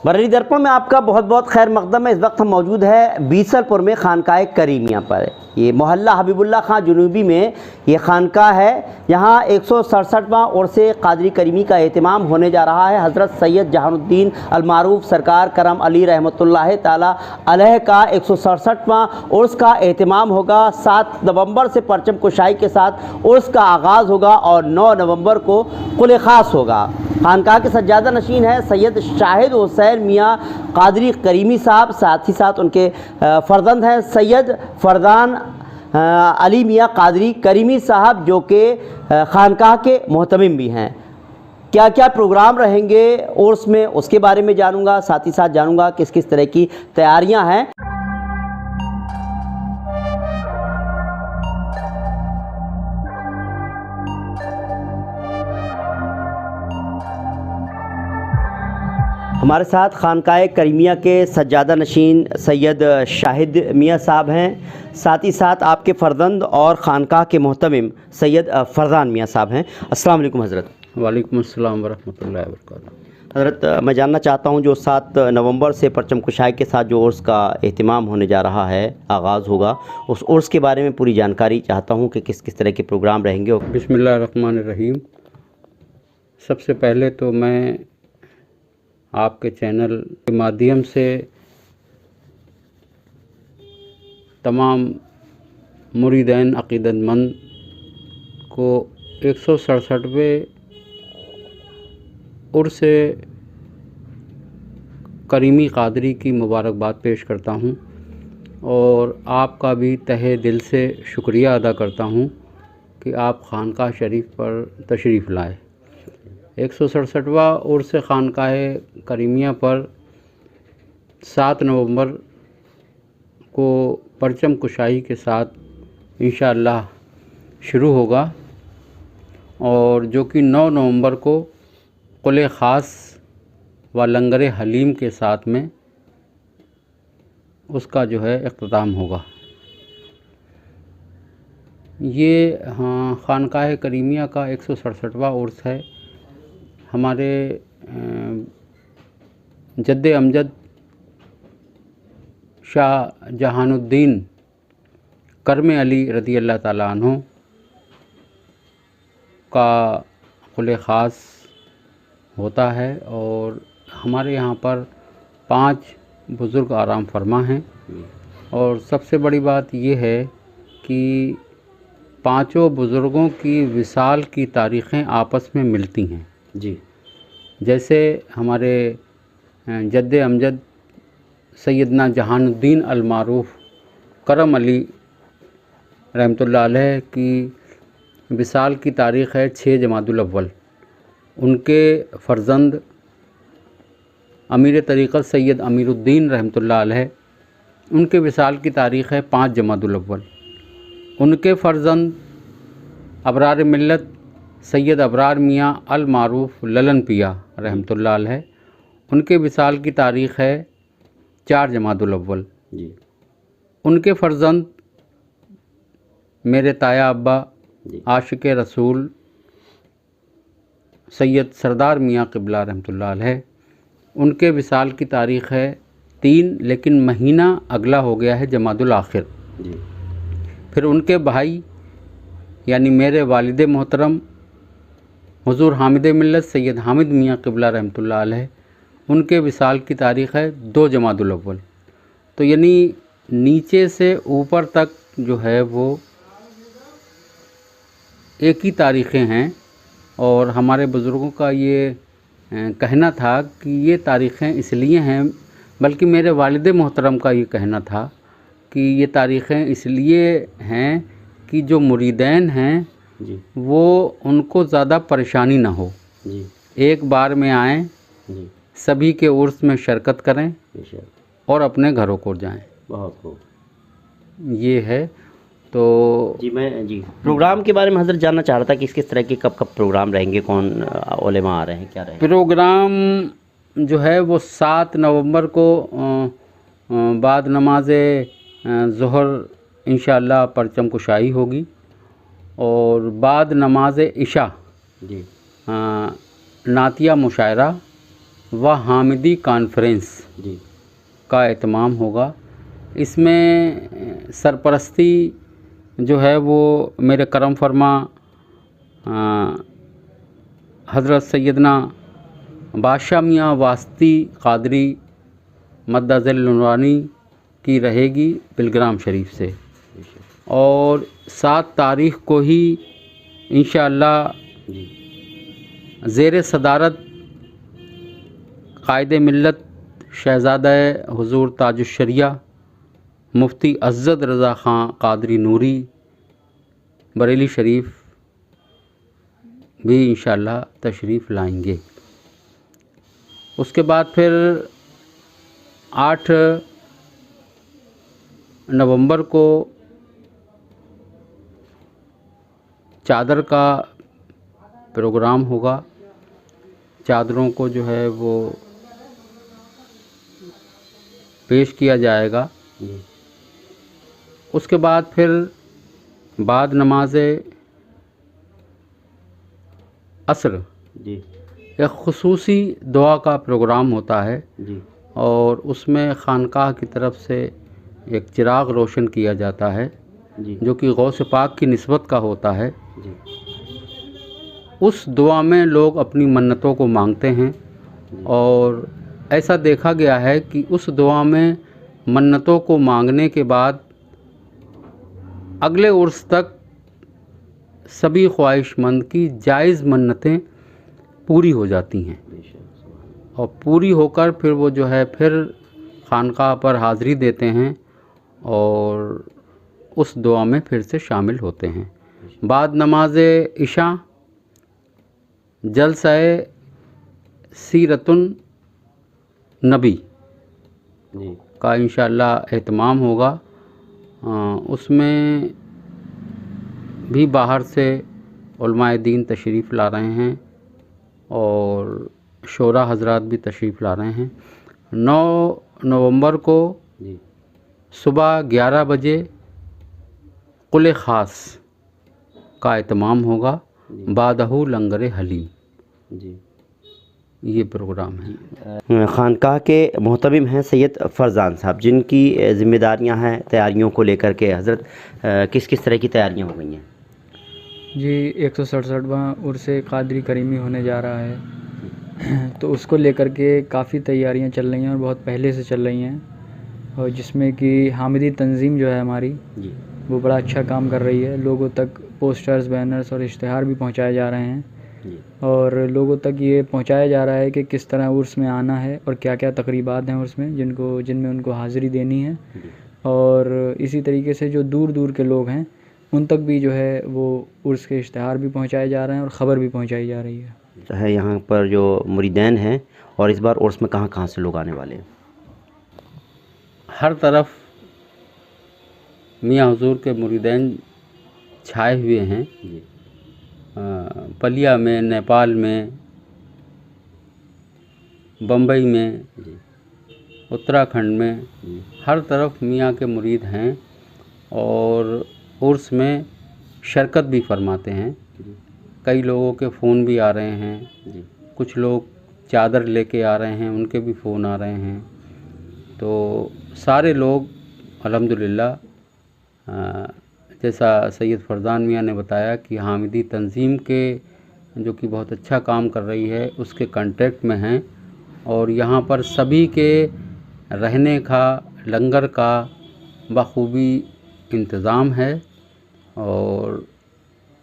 बरेली दर्पण में आपका बहुत बहुत खैर मकदम है। इस वक्त हम मौजूद है बीसलपुर में खानकाह करीमिया पर। ये मोहल्ला हबीबुल्ला खां जुनूबी में ये खानकाह है। यहाँ 167वां उर्स कादरी करीमी का एहतमाम होने जा रहा है। हज़रत सैयद जहानुद्दीन अलमारूफ सरकार करम अली रहमतुल्लाह ताला अलैह का 167वां उर्स का एहतमाम होगा। 7 नवंबर से परचम कुशाई के साथ उर्स का आगाज़ होगा और 9 नवंबर को कुल खास होगा। खानकाह के सज्जादा नशीन है सैयद शाहिद हुसैन मियाँ कादरी करीमी साहब, साथ ही साथ उनके फर्जंद हैं सैयद फरदान अली मियाँ कादरी करीमी साहब, जो कि खानकाह के मोहतमिम भी हैं। क्या क्या प्रोग्राम रहेंगे उर्स में, उसके बारे में जानूंगा। साथ ही साथ जानूंगा किस किस तरह की तैयारियां हैं। हमारे साथ खानकाह करीमिया के सज्जादा नशीन सैयद शाहिद मियाँ साहब हैं। साथ ही साथ आपके फ़र्जंद और खानकाह के मोहतमिम सैयद फरदान मियाँ साहब हैं। अस्सलाम वालेकुम हज़रत। वालेकुम अस्सलाम वरहमतुल्लाहि वबरकातुहू। हज़रत, मैं जानना चाहता हूँ जो 7 नवंबर से परचम कुशाई के साथ जो उर्स का एहतमाम होने जा रहा है, आगाज़ होगा, उस उर्स के बारे में पूरी जानकारी चाहता हूँ कि किस किस तरह के प्रोग्राम रहेंगे। बिस्मिल्लाहिर्रहमानिर्रहीम। सबसे पहले तो मैं आपके चैनल के माध्यम से तमाम मुरीदैन अक़ीदतमंद को 167वें उर्स करीमी कादरी की मुबारकबाद पेश करता हूँ और आपका भी तहे दिल से शुक्रिया अदा करता हूँ कि आप खानकाह शरीफ पर तशरीफ़ लाए। 167वां उर्स खानकाह करीमिया पर 7 नवंबर को परचम कुशाई के साथ इंशाअल्लाह शुरू होगा और जो कि 9 नवंबर को कुल ख़ास व लंगर हलीम के साथ में उसका जो है इख्तिताम होगा। ये खानकाह करीमिया का 167वां उर्स है। हमारे जद्दे अमजद शाह जहानुद्दीन करम अली रज़ी अल्लाह ताला अन्हु का कुल ख़ास होता है और हमारे यहाँ पर 5 बुज़ुर्ग आराम फरमा हैं। और सबसे बड़ी बात ये है कि पाँचों बुज़ुर्गों की विसाल की तारीख़ें आपस में मिलती हैं जी। जैसे हमारे जद्दे अमजद सैयदना जहानुद्दीन अलमारूफ करम अली रहमतुल्लाह अलैह की विसाल की तारीख़ है 6 जमादुल अव्वल। उनके फ़र्जंद अमीर तरीक़त सैयद अमीरुद्दीन रहमतुल्लाह अलैह, उनके विसाल की तारीख़ है 5 जमादुल अव्वल। उनके फ़र्जंद अबरार मिल्लत सैयद अबरार मियाँ अल मारूफ ललन पिया रहमतुल्लाह अलैह, उनके विसाल की तारीख़ है 4 जमादुल अव्वल जी। उनके फ़र्जंद मेरे ताया अब्बा आशिक़ रसूल सैयद सरदार मियाँ क़िबला रहमतुल्लाह अलैह, उनके विसाल की तारीख़ है 3, लेकिन महीना अगला हो गया है जमादुल आखिर जी। फिर उनके भाई यानी मेरे वालिद मोहतरम हुज़ूर हामिद मिल्लत सैयद हामिद मियाँ क़िबला रहमतुल्लाह अलैह, उनके विसाल की तारीख़ है 2 जमादुल अव्वल। तो यानी नीचे से ऊपर तक जो है वो एक ही तारीख़ें हैं। और हमारे बुज़ुर्गों का ये कहना था कि ये तारीख़ें इसलिए हैं, बल्कि मेरे वालिद मोहतरम का ये कहना था कि ये तारीख़ें इसलिए हैं कि जो मुरीदैन हैं जी, वो उनको ज़्यादा परेशानी ना हो जी। एक बार में आएँ जी, सभी के उर्स में शिरकत करें और अपने घरों को जाएं। बहुत खूब। ये है तो जी मैं जी प्रोग्राम के बारे में हज़रत जानना चाह रहा था कि किस तरह के कब कब प्रोग्राम रहेंगे, कौन उलेमा आ रहे हैं, क्या रहेंगे। प्रोग्राम जो है वो 7 नवंबर को बाद नमाज ज़ोहर इंशाअल्लाह परचम कुशाई होगी और बाद नमाज इशा जी नातिया मुशायरा व हामिदी कॉन्फ्रेंस जी का एहतमाम होगा। इसमें सरपरस्ती जो है वो मेरे करम फरमा हज़रत सैयदना बादशाह मियाँ वास्ती क़ादरी मद्दज़िल नूरानी की रहेगी बिलग्राम शरीफ से, और 7 तारीख़ को ही इंशाअल्लाह ज़ेर सदारत क़ायदे मिल्लत शहज़ादा हुज़ूर ताजुश्शरिया मुफ्ती अज़्ज़द रज़ा ख़ां क़ादरी नूरी बरेली शरीफ भी इंशाअल्लाह तशरीफ़ लाएंगे। उसके बाद फिर 8 नवंबर को चादर का प्रोग्राम होगा। चादरों को जो है वो पेश किया जाएगा। उसके बाद फिर बाद नमाज असर जी एक खुसूसी दुआ का प्रोग्राम होता है, जी और उसमें खानकाह की तरफ से एक चिराग रोशन किया जाता है जी जो कि गौस पाक की निस्बत का होता है। जी उस दुआ में लोग अपनी मन्नतों को मांगते हैं, और ऐसा देखा गया है कि उस दुआ में मन्नतों को मांगने के बाद अगले उर्स तक सभी ख्वाहिशमंद की जायज़ मन्नतें पूरी हो जाती हैं, और पूरी होकर फिर वो जो है फिर खानकाह पर हाज़री देते हैं और उस दुआ में फिर से शामिल होते हैं। बाद नमाज इशा जलसाए सीरतुन नबी जी का इंशाअल्लाह एहतमाम होगा। उसमें भी बाहर से उलमाए दीन तशरीफ़ ला रहे हैं और शोरा हजरात भी तशरीफ़ ला रहे हैं। 9 नवंबर को जी सुबह 11 बजे कुल ख़ास का एहतमाम होगा, बादहू लंगर हलीम। जी ये प्रोग्राम है। खानकाह के मोहतमिम हैं सैयद फरजान साहब, जिनकी ज़िम्मेदारियां हैं तैयारियों को लेकर के। हज़रत किस किस तरह की तैयारियां हो गई हैं? जी 167वां उर्स क़ादरी करीमी होने जा रहा है, तो उसको लेकर के काफ़ी तैयारियां चल रही हैं और बहुत पहले से चल रही हैं, और जिसमें कि हामिदी तंजीम जो है हमारी जी वो बड़ा अच्छा काम कर रही है। लोगों तक पोस्टर्स, बैनर्स और इश्तिहार भी पहुंचाए जा रहे हैं, जी और लोगों तक ये पहुंचाया जा रहा है कि किस तरह उर्स में आना है और क्या क्या तकरीबात हैं उर्स में जिनमें उनको हाज़िरी देनी है। जी और इसी तरीके से जो दूर दूर के लोग हैं उन तक भी जो है वो उर्स के इश्तिहार भी पहुंचाए जा रहे हैं और ख़बर भी पहुंचाई जा रही है। यहाँ पर जो मुरीदैन हैं, और इस बार उर्स में कहाँ कहाँ से लोग आने वाले हैं? हर तरफ मियाँ हुजूर के मुरीदैन छाए हुए हैं। जी पलिया में, नेपाल में, बम्बई में, जी उत्तराखंड में, जी हर तरफ मियाँ के मुरीद हैं और उर्स में शिरकत भी फरमाते हैं। जी कई लोगों के फ़ोन भी आ रहे हैं, जी कुछ लोग चादर लेके आ रहे हैं, उनके भी फ़ोन आ रहे हैं। तो सारे लोग अल्हम्दुलिल्लाह, जैसा सैयद फरजान मियाँ ने बताया कि हामिदी तंजीम के जो कि बहुत अच्छा काम कर रही है उसके कांटेक्ट में हैं, और यहाँ पर सभी के रहने का, लंगर का बखूबी इंतज़ाम है। और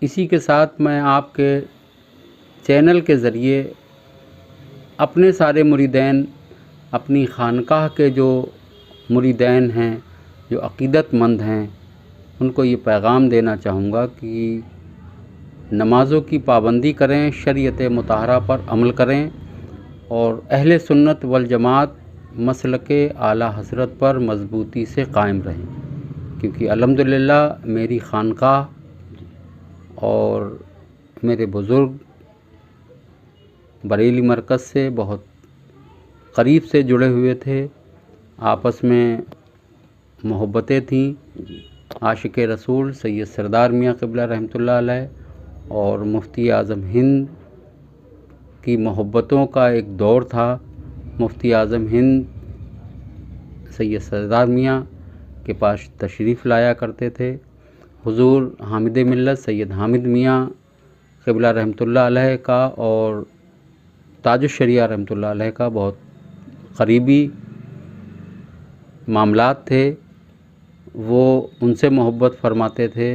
इसी के साथ मैं आपके चैनल के ज़रिए अपने सारे मुरीदैन, अपनी खानकाह के जो मुरीदैन हैं, जो अक़ीदतमंद हैं, उनको ये पैगाम देना चाहूँगा कि नमाज़ों की पाबंदी करें, शरीयत मुताहरा पर अमल करें, और अहले सुन्नत वल जमात मसलके आला हज़रत पर मज़बूती से कायम रहें। क्योंकि अल्हम्दुलिल्लाह मेरी खानकाह और मेरे बुज़ुर्ग बरेली मरकज़ से बहुत करीब से जुड़े हुए थे, आपस में मोहब्बतें थीं। आशिक़ रसूल सैयद सरदार मियाँ क़िबला रहमतुल्लाह अलैह और मुफ्ती आज़म हिंद की मोहब्बतों का एक दौर था, मुफ्ती आज़म हिंद सैयद सरदार मियाँ के पास तशरीफ़ लाया करते थे। हुजूर हामिद मिल्लत सैयद हामिद मियाँ क़िबला रहमतुल्लाह अलैह का और ताजुश्शरिया रहमतुल्लाह अलैह का बहुत क़रीबी मामलात थे। वो उनसे मोहब्बत फ़रमाते थे,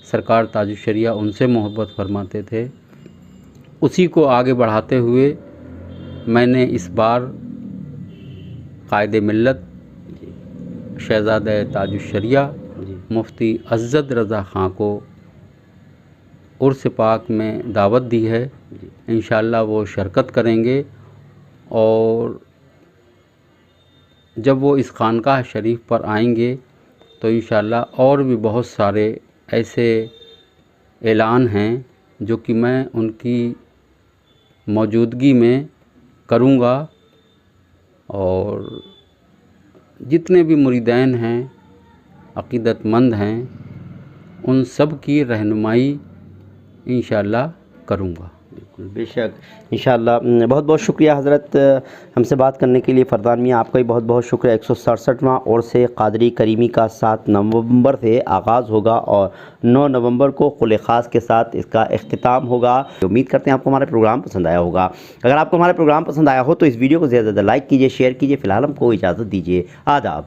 सरकार ताजुश्शरिया उनसे मोहब्बत फ़रमाते थे। उसी को आगे बढ़ाते हुए मैंने इस बार कायद मिल्लत शहज़ादा ताजुश्शरिया मुफ्ती अज़्ज़द रज़ा ख़ां को उर्स पाक में दावत दी है। इंशाअल्लाह वो शिरकत करेंगे और जब वो इस खानकाह शरीफ पर आएंगे तो इंशाअल्लाह और भी बहुत सारे ऐसे ऐलान हैं जो कि मैं उनकी मौजूदगी में करूँगा और जितने भी मुरीदैन हैं, अक़ीदतमंद हैं, उन सब की रहनुमाई इंशाअल्लाह करूँगा। बिल्कुल बेशक इंशाअल्लाह। बहुत बहुत शुक्रिया हज़रत हमसे बात करने के लिए। फ़रदान मियाँ आपका भी बहुत बहुत शुक्रिया। 167वां उर्स क़ादरी करीमी का 7 नवंबर से आगाज़ होगा और 9 नवंबर को खुले ख़ास के साथ इसका इख्तिताम होगा। उम्मीद करते हैं आपको हमारा प्रोग्राम पसंद आया होगा। अगर आपको हमारा प्रोग्राम पसंद आया हो तो इस वीडियो को ज़्यादा से ज़्यादा लाइक कीजिए, शेयर कीजिए। फ़िलहाल हमको इजाज़त दीजिए। आदाब।